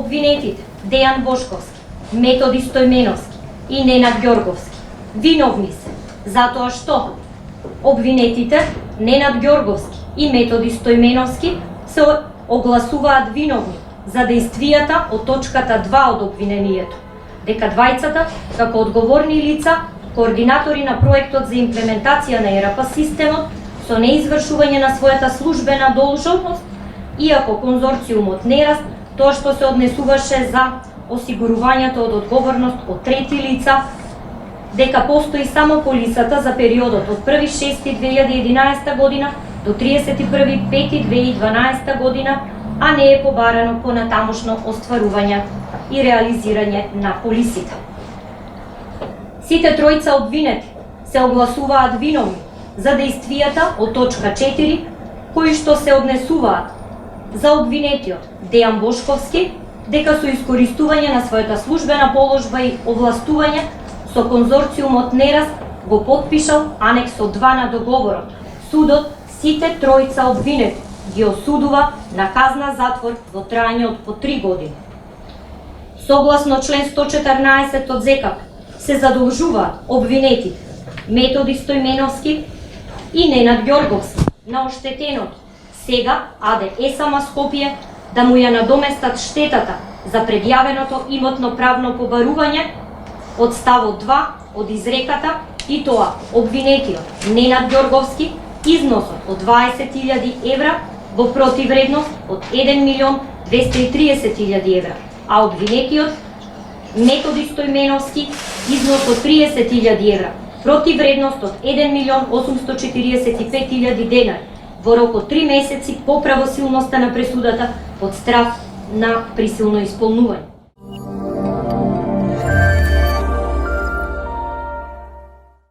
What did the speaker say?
обвинетите Дејан Бошковски, Методи Стојменовски и Ненад Ѓорговски виновни се затоа што обвинетите Ненад Ѓорговски и Методи Стојменовски се огласуваат виновни за дејствијата од точката 2 од обвинението, дека двајцата, како одговорни лица, координатори на проектот за имплементација на ЕРП системот, со неизвршување на својата службена должност, иако конзорциумот Нерас, тоа што се однесуваше за осигурувањето од одговорност од трети лица, дека постои само полисата за периодот од 1.6.2011 година до 31.5.2012 година, а не е побарано по натамошно остварување и реализирање на полисите. Сите тројца обвинети се огласуваат виновни за дејствијата од точка 4, кои што се однесуваат за обвинетиот Дејан Бошковски, дека со искористување на својата службена положба и овластување со конзорциумот Нерас го потпишал анексот 2 на договорот. Судот сите тројца обвинети ги осудува на казна затвор во трајање од по 3 години. Согласно член 114 од ЗКП се задолжуваат обвинетите Методи Стојменовски и Ненад Ѓорговски на оштетеното сега АД ЕСАМА Скопје да му ја надоместат штетата за предјавеното имотно правно побарување од ставот 2 од изреката, и тоа обвинетиот Ненад Ѓорговски износот од 20.000 евра во противредност од 1.230.000 евра, а обвинетиот Методи Стојменовски износ од 30.000 евра, противредност од 1.845.000 денари во рок од 3 месеци по правосилноста на пресудата под страф на присилно исполнување.